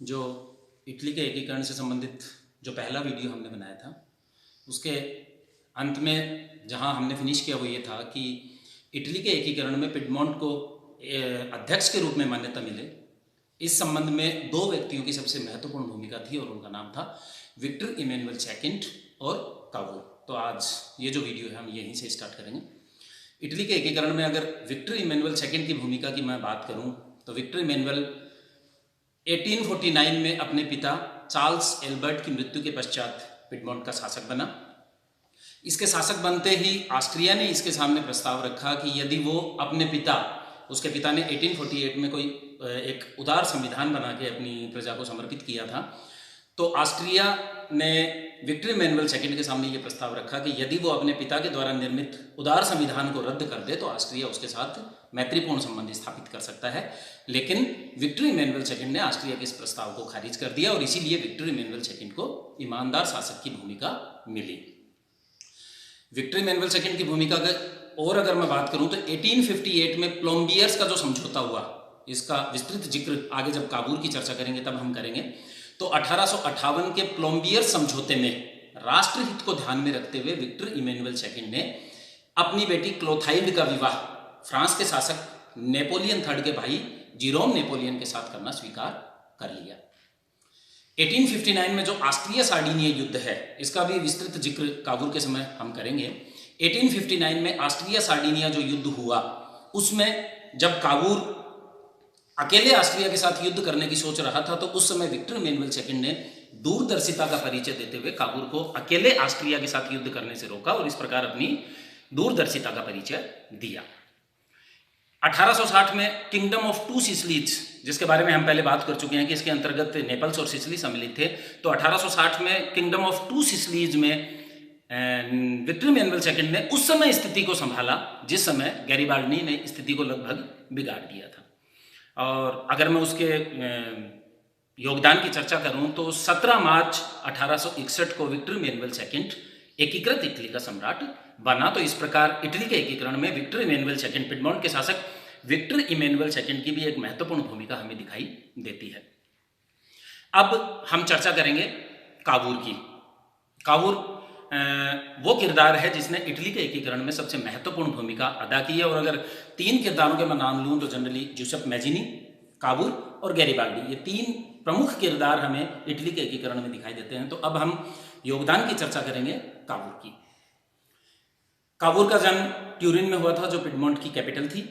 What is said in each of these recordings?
जो इटली के एकीकरण से संबंधित जो पहला वीडियो हमने बनाया था, उसके अंत में जहां हमने फिनिश किया वो ये था कि इटली के एकीकरण में पिडमोंट को अध्यक्ष के रूप में मान्यता मिले। इस संबंध में दो व्यक्तियों की सबसे महत्वपूर्ण भूमिका थी और उनका नाम था विक्टर इमैनुअल सेकंड और कावूर। तो आज ये जो वीडियो है हम यहीं से स्टार्ट करेंगे। इटली के एकीकरण में अगर विक्टर इमैनुअल सेकंड की भूमिका की मैं बात करूं तो विक्टर इमैनुअल 1849 में अपने पिता चार्ल्स एल्बर्ट की मृत्यु के पश्चात पिडमोंट का शासक बना। इसके शासक बनते ही ऑस्ट्रिया ने इसके सामने प्रस्ताव रखा कि यदि वो अपने पिता, उसके पिता ने 1848 में कोई एक उदार संविधान बना के अपनी प्रजा को समर्पित किया था, तो ऑस्ट्रिया ने विक्टर इमैनुअल सेकंड के सामने ये प्रस्ताव रखा कि यदि वो अपने पिता के द्वारा निर्मित उदार संविधान को रद्द कर दे तो ऑस्ट्रिया उसके साथ मैत्रीपूर्ण संबंध स्थापित कर सकता है। लेकिन विक्टर इमैनुअल सेकंड ने ऑस्ट्रिया के इस प्रस्ताव को खारिज कर दिया और इसीलिए विक्टर इमैनुअल सेकंड को ईमानदार शासक की भूमिका मिली। विक्टर इमैनुअल सेकंड की भूमिका और अगर मैं बात करूं तो 1858 में प्लोम्बियर्स का जो समझौता हुआ, इसका विस्तृत जिक्र आगे जब काबूल की चर्चा करेंगे तब हम करेंगे। तो 1858 के प्लोम्बियर समझौते में राष्ट्रहित को ध्यान में रखते हुए विक्टर इमैनुअल सेकंड ने अपनी बेटी क्लोथाइल्ड का विवाह फ्रांस के शासक नेपोलियन थर्ड के भाई जीरोम नेपोलियन के साथ करना स्वीकार कर लिया। 1859 में जो ऑस्ट्रिया सार्डिनिया युद्ध है, इसका भी विस्तृत जिक्र काबूल के समय हम करेंगे। 1859 में ऑस्ट्रिया सार्डिनिया जो युद्ध हुआ, उसमें जब काबूल अकेले ऑस्ट्रिया के साथ युद्ध करने की सोच रहा था तो उस समय विक्टर इमैनुअल सेकंड ने दूरदर्शिता का परिचय देते हुए काबूल को अकेले ऑस्ट्रिया के साथ युद्ध करने से रोका और इस प्रकार अपनी दूरदर्शिता का परिचय दिया। 1860 में किंगडम ऑफ टू सिसिलीज, जिसके बारे में हम पहले बात कर चुके हैं कि इसके अंतर्गत नेपल्स और सिसिली सम्मिलित थे, तो 1860 में किंगडम ऑफ टू सिसिलीज में विक्टर इमैनुअल सेकंड ने उस समय स्थिति को संभाला जिस समय गैरिबाल्डी ने स्थिति को लगभग बिगाड़ दिया था। और अगर मैं उसके योगदान की चर्चा करूं तो 17 मार्च 1861 को विक्टर इमैनुअल सेकंड एकीकृत इटली का सम्राट बना। तो इस प्रकार इटली के एकीकरण में विक्टर इमैनुअल सेकंड, पिडमोंट के शासक विक्टर इमैनुअल सेकंड की भी एक महत्वपूर्ण भूमिका हमें दिखाई देती है। अब हम चर्चा करेंगे काबूल की। काबूल वो किरदार है जिसने इटली के एकीकरण में सबसे महत्वपूर्ण भूमिका अदा की है। और अगर तीन किरदारों के मैं नाम लूँ तो जनरली जूसेप मैजिनी, काबूल और गैरिबाल्डी, ये तीन प्रमुख किरदार हमें इटली के एकीकरण में दिखाई देते हैं। तो अब हम योगदान की चर्चा करेंगे काबूल की। काबूल का जन्म ट्यूरिन में हुआ था जो पिडमोंट की कैपिटल थी।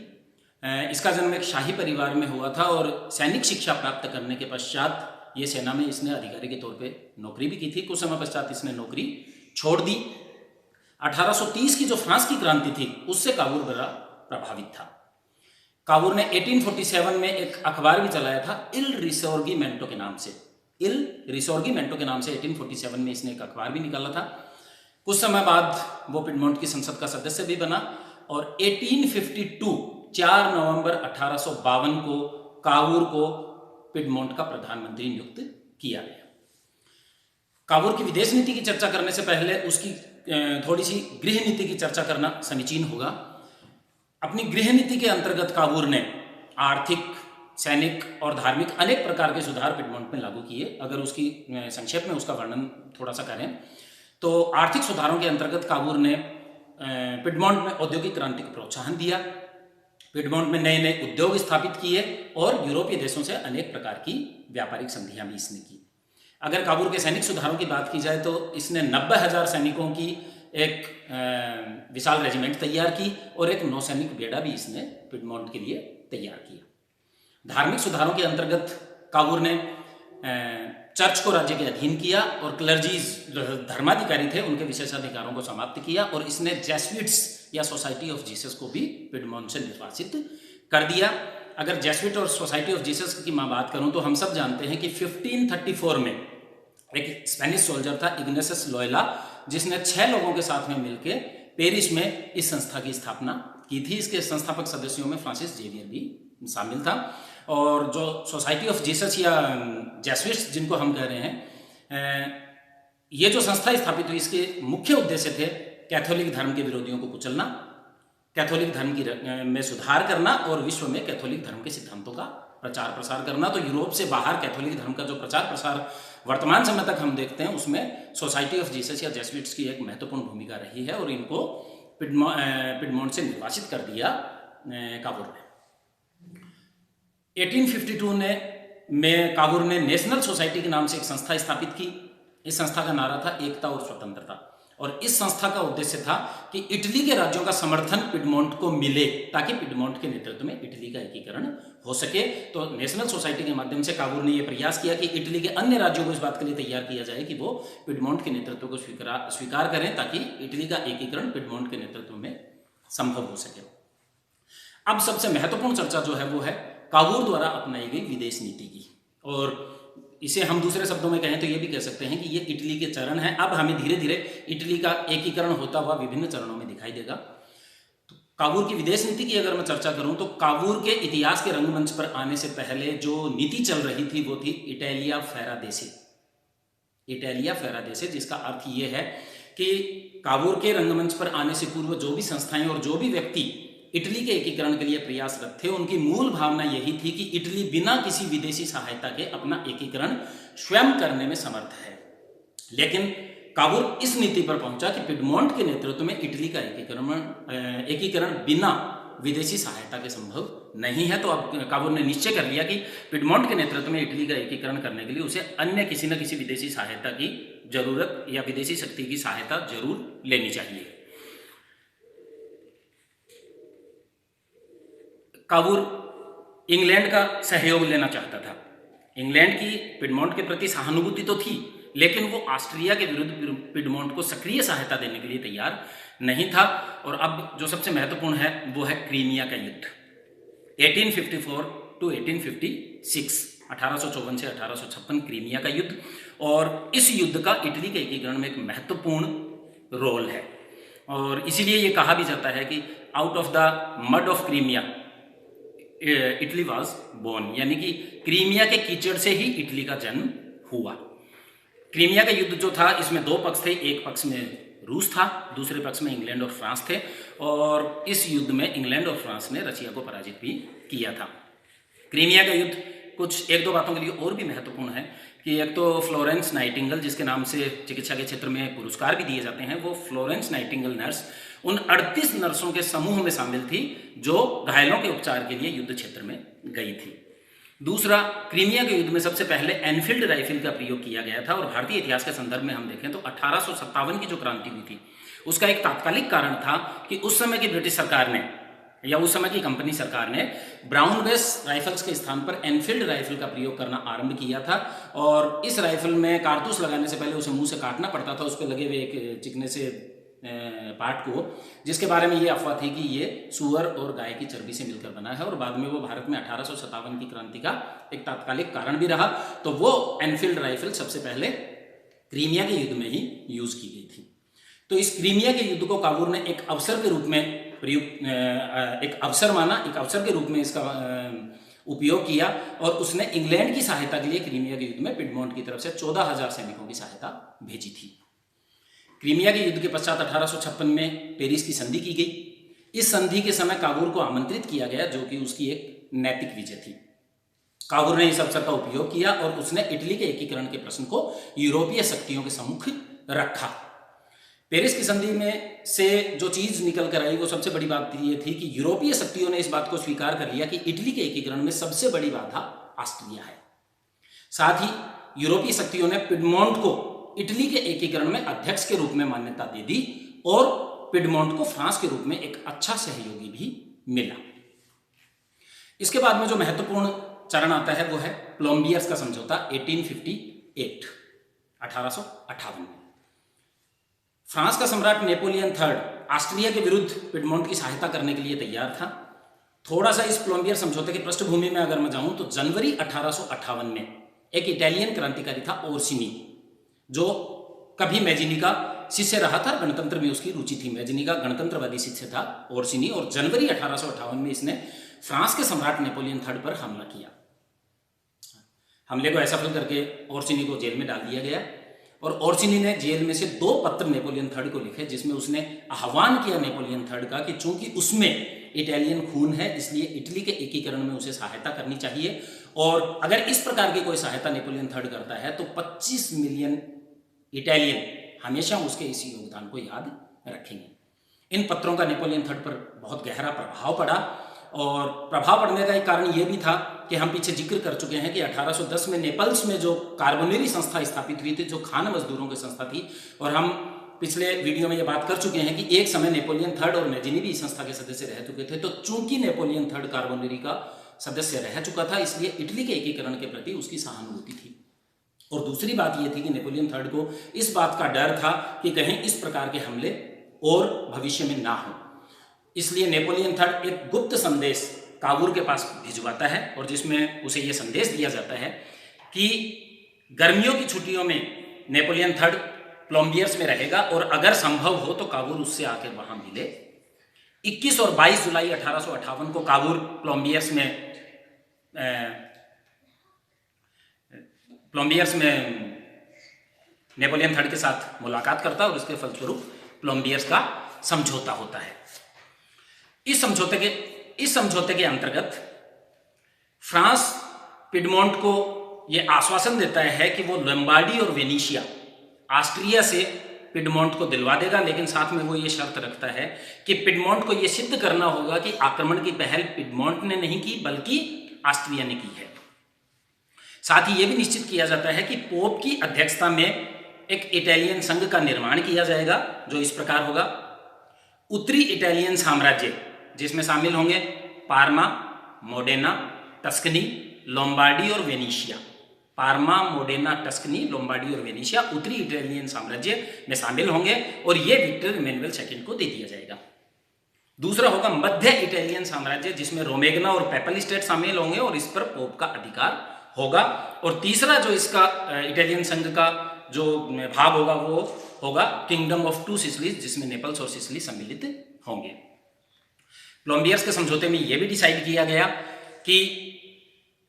इसका जन्म एक शाही परिवार में हुआ था और सैनिक शिक्षा प्राप्त करने के पश्चात ये सेना में इसने अधिकारी के तौर पे नौकरी भी की थी। कुछ समय पश्चात इसने नौकरी छोड़ दी। 1830 की जो फ्रांस की क्रांति थी उससे काबूल बड़ा प्रभावित था। काबूल ने 1847 में एक अखबार भी चलाया था इल रिसोर्गीमेंटो के नाम से। इल रिसोर्गीमेंटो के नाम से 1847 में इसने एक अखबार भी निकाला था। कुछ समय बाद वो पिडमोंट की संसद का सदस्य भी बना और 1852 4 नवंबर 1852 को काबूल को पिडमोंट का प्रधानमंत्री नियुक्त किया गया। काबूल की विदेश नीति की चर्चा करने से पहले उसकी थोड़ी सी गृह नीति की चर्चा करना समीचीन होगा। अपनी गृह नीति के अंतर्गत काबूल ने आर्थिक, सैनिक और धार्मिक अनेक प्रकार के सुधार पिडमोंट में लागू किए। अगर उसकी संक्षेप में उसका वर्णन थोड़ा सा करें तो आर्थिक सुधारों के अंतर्गत काबूल ने पिडमोंट में औद्योगिक क्रांति को प्रोत्साहन दिया। पिडमोंट में नए नए उद्योग स्थापित किए और यूरोपीय देशों से अनेक प्रकार की व्यापारिक संधियां भी इसने की। अगर काबूल के सैनिक सुधारों की बात की जाए तो इसने 90,000 सैनिकों की एक विशाल रेजिमेंट तैयार की और एक नौसैनिक बेड़ा भी इसने पिडमोंट के लिए तैयार किया। धार्मिक सुधारों के अंतर्गत काबूल ने चर्च को राज्य के अधीन किया और क्लर्जीज धर्माधिकारी थे उनके विशेषाधिकारों को समाप्त किया और इसने जेसुइट्स या सोसाइटी ऑफ जीसस को भी पिडमोंट से निर्वासित कर दिया। अगर जेसुइट और सोसाइटी ऑफ जीसस की मैं बात करूं तो हम सब जानते हैं कि 1534 में एक स्पेनिश सोल्जर था इग्नेसियस लोयला, जिसने 6 लोगों के साथ में मिलकर पेरिस में इस संस्था की स्थापना की थी। इसके संस्थापक सदस्यों में फ्रांसिस जेवियर भी शामिल था। और जो सोसाइटी ऑफ जीसस या जेसुइट्स जिनको हम कह रहे हैं, ये जो संस्था स्थापित हुई इसके मुख्य उद्देश्य थे कैथोलिक धर्म के विरोधियों को कुचलना, कैथोलिक धर्म की में सुधार करना और विश्व में कैथोलिक धर्म के सिद्धांतों का प्रचार प्रसार करना। तो यूरोप से बाहर कैथोलिक धर्म का जो प्रचार प्रसार वर्तमान समय तक हम देखते हैं उसमें सोसाइटी ऑफ जीसस या जेसुइट्स की एक महत्वपूर्ण भूमिका रही है और इनको पिडमोंट से निर्वासित कर दिया कावूर ने। 1852 में कावूर ने नेशनल सोसाइटी के नाम से एक संस्था स्थापित की। इस संस्था का नारा था एकता और स्वतंत्रता, और इस संस्था का उद्देश्य था कि इटली के राज्यों का समर्थन पिडमोंट को मिले ताकि पिडमोंट के नेतृत्व में इटली का एकीकरण हो सके। तो नेशनल सोसाइटी के माध्यम से कावूर ने यह प्रयास किया कि इटली के अन्य राज्यों को इस बात के लिए तैयार किया जाए कि वो पिडमोंट के नेतृत्व को स्वीकार करें ताकि इटली का एकीकरण पिडमोंट के नेतृत्व में संभव हो सके। अब सबसे महत्वपूर्ण चर्चा जो है वो है कावूर द्वारा अपनाई गई विदेश नीति की, और इसे हम दूसरे शब्दों में कहें तो ये भी कह सकते हैं कि ये इटली के चरण हैं। अब हमें धीरे धीरे इटली का एकीकरण होता हुआ विभिन्न चरणों में दिखाई देगा। तो कावूर की विदेश नीति की अगर मैं चर्चा करूं तो कावूर के इतिहास के रंगमंच पर आने से पहले जो नीति चल रही थी वो थी इटालिया फेरा देसे। इटालिया फेरा देसे, जिसका अर्थ ये है कि कावूर के रंगमंच पर आने से पूर्व जो भी संस्थाएं और जो भी व्यक्ति इटली के एकीकरण के लिए प्रयासरत थे, उनकी मूल भावना यही थी कि इटली बिना किसी विदेशी सहायता के अपना एकीकरण स्वयं करने में समर्थ है। लेकिन कावूर इस नीति पर पहुंचा कि पिडमोंट के नेतृत्व में इटली का एकीकरण बिना विदेशी सहायता के संभव नहीं है। तो अब कावूर ने निश्चय कर लिया कि पिडमोंट के नेतृत्व में इटली का एकीकरण करने के लिए उसे अन्य किसी न किसी विदेशी सहायता की जरूरत या विदेशी शक्ति की सहायता जरूर लेनी चाहिए। कावूर इंग्लैंड का सहयोग लेना चाहता था। इंग्लैंड की पिडमोंट के प्रति सहानुभूति तो थी, लेकिन वो ऑस्ट्रिया के विरुद्ध पिडमोंट को सक्रिय सहायता देने के लिए तैयार नहीं था। और अब जो सबसे महत्वपूर्ण है वो है क्रीमिया का युद्ध 1854 टू 1856, 1854 से 1856 क्रीमिया का युद्ध। और इस युद्ध का इटली के एकीकरण में एक महत्वपूर्ण रोल है, और इसीलिए ये कहा भी जाता है कि out of the mud of Crimea Italy was born, यानी कि क्रीमिया के कीचड़ से ही इटली का जन्म हुआ। क्रीमिया का युद्ध जो था इसमें दो पक्ष थे, एक पक्ष में रूस था, दूसरे पक्ष में इंग्लैंड और फ्रांस थे, और इस युद्ध में इंग्लैंड और फ्रांस ने रशिया को पराजित भी किया था। क्रीमिया का युद्ध कुछ एक दो बातों के लिए और भी महत्वपूर्ण है कि एक तो फ्लोरेंस नाइटिंगेल, जिसके नाम से चिकित्सा के क्षेत्र में पुरस्कार भी दिए जाते हैं, वो फ्लोरेंस नाइटिंगेल नर्स उन 38 नर्सों के समूह में शामिल थी जो घायलों के उपचार के लिए युद्ध क्षेत्र में गई थी। दूसरा, क्रीमिया के युद्ध में सबसे पहले एनफील्ड राइफल का प्रयोग किया गया था, और भारतीय इतिहास के संदर्भ में हम देखें तो 1857 की जो क्रांति हुई थी उसका एक तात्कालिक कारण था कि उस समय की ब्रिटिश सरकार ने या उस समय की कंपनी सरकार ने ब्राउन बेस राइफल्स के स्थान पर एनफील्ड राइफल का प्रयोग करना आरंभ किया था। और इस राइफल में कारतूस लगाने से पहले उसे मुंह से काटना पड़ता था, उस पर लगे हुए एक चिकने से पार्ट को, जिसके बारे में ये अफवाह थी कि ये सुअर और गाय की चर्बी से मिलकर बना है, और बाद में वो भारत में 1857 की क्रांति का एक तात्कालिक कारण भी रहा। तो वो एनफील्ड राइफल सबसे पहले क्रीमिया के युद्ध में ही यूज की गई थी। तो इस क्रीमिया के युद्ध को कावूर ने एक अवसर के रूप में एक अवसर के रूप में इसका उपयोग किया, और उसने इंग्लैंड की सहायता के लिए क्रीमिया के युद्ध में पिडमोंट की तरफ से 14,000 सैनिकों की सहायता भेजी थी। क्रीमिया के युद्ध के पश्चात 1856 में पेरिस की संधि की गई। इस संधि के समय कावूर को आमंत्रित किया गया, जो कि उसकी एक नैतिक विजय थी। कावूर ने इस अवसर का उपयोग किया और उसने इटली के एकीकरण के प्रश्न को यूरोपीय शक्तियों के सम्मुख रखा। पेरिस की संधि में से जो चीज निकल कर आई वो सबसे बड़ी बात ये थी कि यूरोपीय शक्तियों ने इस बात को स्वीकार कर लिया कि इटली के एकीकरण में सबसे बड़ी बाधा ऑस्ट्रिया है। साथ ही यूरोपीय शक्तियों ने पिडमोंट को इटली के एकीकरण में अध्यक्ष के रूप में मान्यता दे दी, और पिडमोंट को फ्रांस के रूप में एक अच्छा सहयोगी भी मिला। इसके बाद में जो महत्वपूर्ण चरण आता है वो है प्लोम्बियर्स का समझौता 1858, 1858 में। फ्रांस का सम्राट नेपोलियन III ऑस्ट्रिया के विरुद्ध पिडमोंट की सहायता करने के लिए तैयार था। थोड़ा सा इस प्लोम्बियर समझौते की पृष्ठभूमि में अगर मैं जाऊं तो जनवरी 1858 में एक इटालियन क्रांतिकारी था ओर्सिनी, जो कभी मैजिनी का शिष्य रहा था, गणतंत्र में उसकी रुचि थी। मैजिनी का गणतंत्रवादी शिष्य था ओर्सिनी, और जनवरी 1858 में इसने फ्रांस के सम्राट नेपोलियन III पर हमला किया। हमले को असफल करके ओर्सिनी को जेल में डाल दिया गया, और ओर्सिनी ने जेल में से 2 पत्र नेपोलियन III को लिखे, जिसमें उसने आह्वान किया नेपोलियन III का कि चूंकि उसमें इटालियन खून है, इसलिए इटली के एकीकरण में उसे सहायता करनी चाहिए। और अगर इस प्रकार की कोई सहायता नेपोलियन थर्ड करता है तो 25 मिलियन इटालियन हमेशा उसके इसी योगदान को याद रखेंगे। इन पत्रों का नेपोलियन थर्ड पर बहुत गहरा प्रभाव पड़ा, और प्रभाव पड़ने का एक कारण यह भी था कि हम पीछे जिक्र कर चुके हैं कि 1810 में नेपल्स में जो कार्बोनेरी संस्था स्थापित हुई थी, जो खान मजदूरों की संस्था थी, और हम पिछले वीडियो में ये बात कर चुके हैं कि एक समय नेपोलियन थर्ड और मैजिनी भी इस संस्था के सदस्य रह चुके थे। तो चूंकि नेपोलियन थर्ड कार्बोनेरी का सदस्य रह चुका था, इसलिए इटली के एकीकरण के प्रति उसकी सहानुभूति थी। और दूसरी बात यह थी कि नेपोलियन थर्ड को इस बात का डर था कि कहीं इस प्रकार के हमले और भविष्य में ना हो, इसलिए नेपोलियन थर्ड एक गुप्त संदेश काबूल के पास भिजवाता है, और जिसमें उसे यह संदेश दिया जाता है कि गर्मियों की छुट्टियों में नेपोलियन थर्ड प्लम्बियर्स में रहेगा, और अगर संभव हो तो काबूल उससे आकर वहां मिले। 21 और 22 जुलाई 1858 को काबूल प्लम्बियर्स में नेपोलियन थर्ड के साथ मुलाकात करता है, और उसके फलस्वरूप प्लम्बियर्स का समझौता होता है। इस समझौते के अंतर्गत फ्रांस पिडमोंट को यह आश्वासन देता है कि वो लोम्बार्डी और वेनेशिया ऑस्ट्रिया से पिडमोंट को दिलवा देगा, लेकिन साथ में वो ये शर्त रखता है कि पिडमोंट को ये सिद्ध करना होगा कि आक्रमण की पहल पिडमोंट ने नहीं की बल्कि ऑस्ट्रिया ने की है। साथ ही ये भी निश्चित किया जाता है कि पोप की अध्यक्षता में एक इटालियन संघ का निर्माण किया जाएगा, जो इस प्रकार होगा: उत्तरी इटालियन साम्राज्य, जिसमें शामिल होंगे पार्मा, मोडेना, टस्कनी, लोम्बार्डी और Venetia. Parma, Modena, Tuscany, Lombardy और वेनेशिया उत्तरी इटालियन साम्राज्य में शामिल होंगे, और ये विक्टर इमैनुअल सेकंड को दे दिया जाएगा। दूसरा होगा मध्य इटालियन साम्राज्य, जिसमें रोमेगना और पेपल स्टेट शामिल होंगे, और इस पर पोप का अधिकार होगा। और तीसरा जो इसका इटालियन संघ का जो भाग होगा वो होगा किंगडम ऑफ टू सिसिलीज, जिसमें नेपल्स और सिसिली सम्मिलित होंगे। प्लम्बियर्स के समझौते में यह भी डिसाइड किया गया कि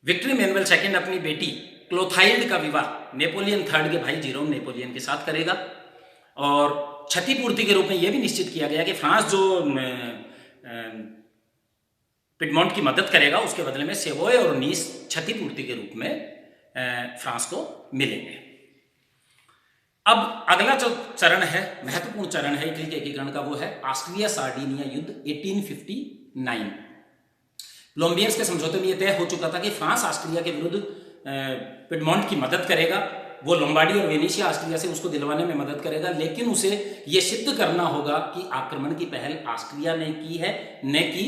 विक्टर इमैनुअल सेकंड अपनी बेटी क्लोथाइल्ड का विवाह नेपोलियन थर्ड के भाई जीरोम नेपोलियन के साथ करेगा, और क्षतिपूर्ति के रूप में यह भी निश्चित किया गया कि फ्रांस जो पिडमोंट की मदद करेगा उसके बदले में सेवोय और नीस क्षतिपूर्ति के रूप में फ्रांस को मिलेंगे। अब अगला जो चरण है, महत्वपूर्ण चरण है इटली के एकीकरण का, वो है ऑस्ट्रिया सार्डिनिया युद्ध 1859। प्लम्बियर्स के समझौते में यह तय हो चुका था कि फ्रांस ऑस्ट्रिया के विरुद्ध पिडमोंट की मदद करेगा, वो लोम्बार्डी और वेनेशिया ऑस्ट्रिया से उसको दिलवाने में मदद करेगा, लेकिन उसे यह सिद्ध करना होगा कि आक्रमण की पहल ऑस्ट्रिया ने की है, न कि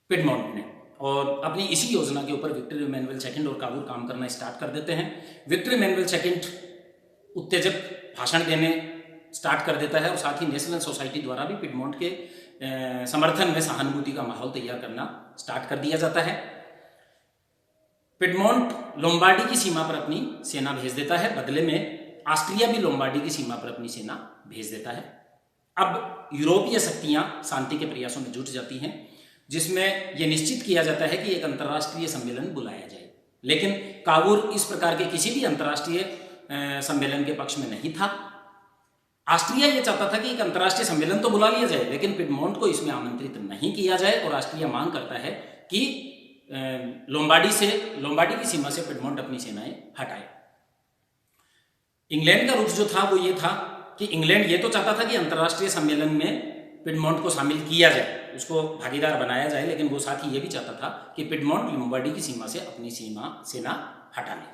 पिडमोंट ने। और अपनी इसी योजना के ऊपर विक्टर इमैनुअल सेकंड और काबूल काम करना स्टार्ट कर देते हैं। विक्टर इमैनुअल सेकंड उत्तेजक भाषण देने स्टार्ट कर देता है, और साथ ही नेशनल सोसाइटी द्वारा भी पिडमोंट के समर्थन में सहानुभूति का माहौल तैयार करना स्टार्ट कर दिया जाता है। पिडमोंट लोम्बार्डी की सीमा पर अपनी सेना भेज देता है, बदले में ऑस्ट्रिया भी लोम्बार्डी की सीमा पर अपनी सेना भेज देता है। अब यूरोपीय शक्तियां शांति के प्रयासों में जुट जाती हैं, जिसमें यह निश्चित किया जाता है कि एक अंतर्राष्ट्रीय सम्मेलन बुलाया जाए, लेकिन काबूल इस प्रकार के किसी भी अंतर्राष्ट्रीय सम्मेलन के पक्ष में नहीं था। ऑस्ट्रिया यह चाहता था कि एक अंतर्राष्ट्रीय सम्मेलन तो बुला लिया जाए, लेकिन पिडमोंट को इसमें आमंत्रित नहीं किया जाए, और ऑस्ट्रिया मांग करता है कि लोम्बार्डी की सीमा से पिडमोंट अपनी सेनाएं हटाए। इंग्लैंड का रुख जो था वो ये था कि इंग्लैंड ये तो चाहता था कि अंतर्राष्ट्रीय सम्मेलन में पिडमोंट को शामिल किया जाए, उसको भागीदार बनाया जाए, लेकिन वो साथ ही ये भी चाहता था कि पिडमोंट लोम्बार्डी की सीमा से अपनी सेना हटा ले।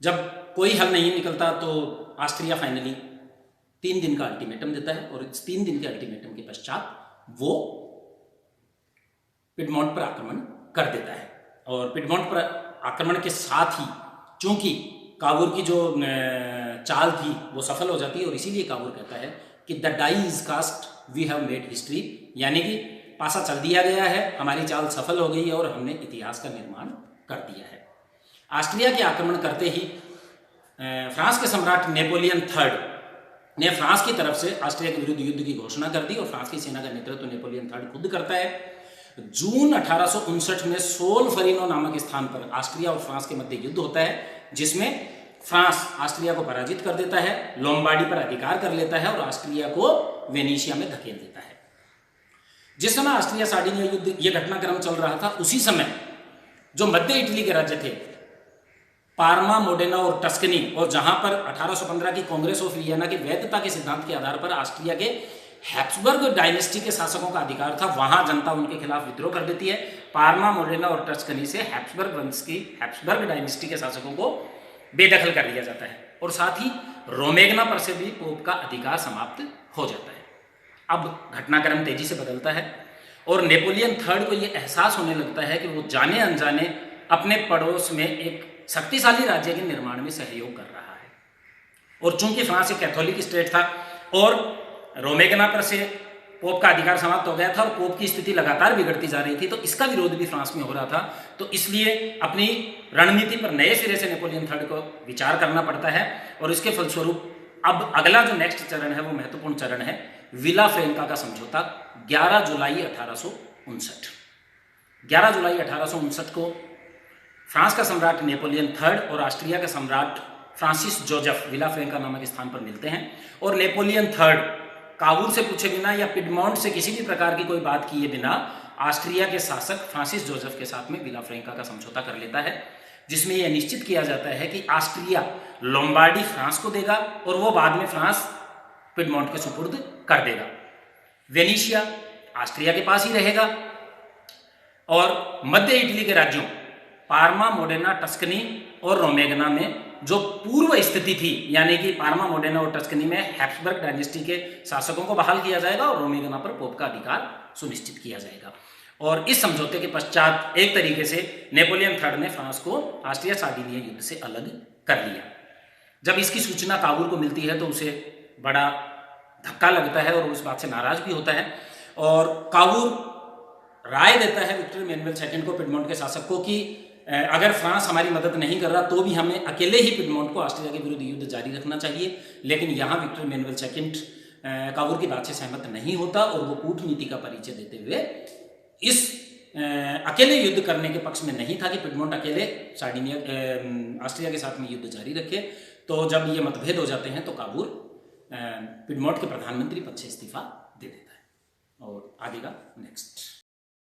जब कोई हल नहीं निकलता तो ऑस्ट्रिया फाइनली 3 दिन का अल्टीमेटम देता है, और इस 3 दिन के अल्टीमेटम के पश्चात वो पिडमोंट पर आक्रमण कर देता है। और पिडमोंट पर आक्रमण के साथ ही चूंकि काबूल की जो चाल थी वो सफल हो जाती है, और इसीलिए काबूल कहता है कि the die is cast, we have made history, यानी कि पासा चल दिया गया है, हमारी चाल सफल हो गई है और हमने इतिहास का निर्माण कर दिया है। ऑस्ट्रिया के आक्रमण करते ही फ्रांस के सम्राट नेपोलियन थर्ड ने फ्रांस की तरफ से ऑस्ट्रिया के विरुद्ध युद्ध की घोषणा कर दी, और फ्रांस की सेना का नेतृत्व नेपोलियन थर्ड खुद करता है। जून 1859 में सोल्फेरिनो नामक स्थान पर ऑस्ट्रिया और फ्रांस के मध्य युद्ध होता है, जिसमें फ्रांस ऑस्ट्रिया को पराजित कर देता है, लोम्बार्डी पर अधिकार कर लेता है, और ऑस्ट्रिया को वेनेशिया में धकेल देता है। जिस समय ऑस्ट्रिया सार्डिनिया युद्ध ये घटनाक्रम चल रहा था, उसी समय जो मध्य इटली के राज्य थे पार्मा, मोडेना और टस्कनी, और जहां पर 1815 की कांग्रेस ऑफ वियना की वैधता के सिद्धांत के आधार पर ऑस्ट्रिया के हैप्सबर्ग डायनेस्टी के शासकों का अधिकार था, वहां जनता उनके खिलाफ विद्रोह कर देती है। पार्मा, मोडेना और टस्कनी से हैप्सबर्ग वंश की हैप्सबर्ग डायनेस्टी के शासकों को बेदखल कर दिया जाता है, और साथ ही रोमेगना पर से भी पोप का अधिकार समाप्त हो जाता है। अब घटनाक्रम तेजी से बदलता है और नेपोलियन थर्ड को यह एहसास होने लगता है कि वो जाने अनजाने अपने पड़ोस में एक शक्तिशाली राज्य के निर्माण में सहयोग कर रहा है। और चूंकि फ्रांस एक कैथोलिक स्टेट था और रोमेगना पर से पोप का अधिकार समाप्त हो गया था और पोप की स्थिति लगातार बिगड़ती जा रही थी, तो इसका विरोध भी फ्रांस में हो रहा था। तो इसलिए अपनी रणनीति पर नए सिरे से नेपोलियन थर्ड को विचार करना पड़ता है, और इसके फलस्वरूप अब अगला जो नेक्स्ट चरण है वो महत्वपूर्ण चरण है, विला फ्रेंका का समझौता 11 जुलाई 1859। 11 जुलाई 1859 को फ्रांस का सम्राट नेपोलियन थर्ड और ऑस्ट्रिया का सम्राट फ्रांसिस जोसेफ विला फ्रेंका नामक स्थान पर मिलते हैं, और नेपोलियन थर्ड काबुल से पूछे बिना या पिडमोंट से किसी भी प्रकार की कोई बात किए बिना ऑस्ट्रिया के शासक फ्रांसिस जोसेफ के साथ में विला फ्रेंका का समझौता कर लेता है, जिसमें यह निश्चित किया जाता है कि ऑस्ट्रिया लोम्बार्डी फ्रांस को देगा और वो बाद में फ्रांस पिडमोंट के सुपुर्द कर देगा। वेनिशिया ऑस्ट्रिया के पास ही रहेगा, और मध्य इटली के राज्यों पार्मा, मोडेना, टस्कनी और रोमेगना में जो पूर्व स्थिति थी, यानी कि पार्मा, मोडेना और टस्कनी में हैप्सबर्ग डायनेस्टी के शासकों को बहाल किया जाएगा और रोमेगना पर पोप का अधिकार सुनिश्चित किया जाएगा। और इस समझौते के पश्चात एक तरीके से नेपोलियन थर्ड ने फ्रांस को ऑस्ट्रिया सार्डिनिया युद्ध से अलग कर लिया। जब इसकी सूचना काबुल को मिलती है तो उसे बड़ा धक्का लगता है और उस बात से नाराज भी होता है, और काबुल राय देता है विक्टर इमैनुअल सेकंड को, पिडमोंट के शासक को, कि अगर फ्रांस हमारी मदद नहीं कर रहा तो भी हमें अकेले ही पिडमोंट को ऑस्ट्रिया के विरुद्ध युद्ध जारी रखना चाहिए। लेकिन यहाँ विक्टर इमैनुअल सेकंड काबुल की बात से सहमत नहीं होता और वो कूटनीति का परिचय देते हुए इस अकेले युद्ध करने के पक्ष में नहीं था कि पिडमोंट अकेले सार्डिनिया ऑस्ट्रिया के साथ में युद्ध जारी रखे। तो जब ये मतभेद हो जाते हैं तो काबुल पिडमोंट के प्रधानमंत्री पद से इस्तीफा दे देता है। और आगे का नेक्स्ट।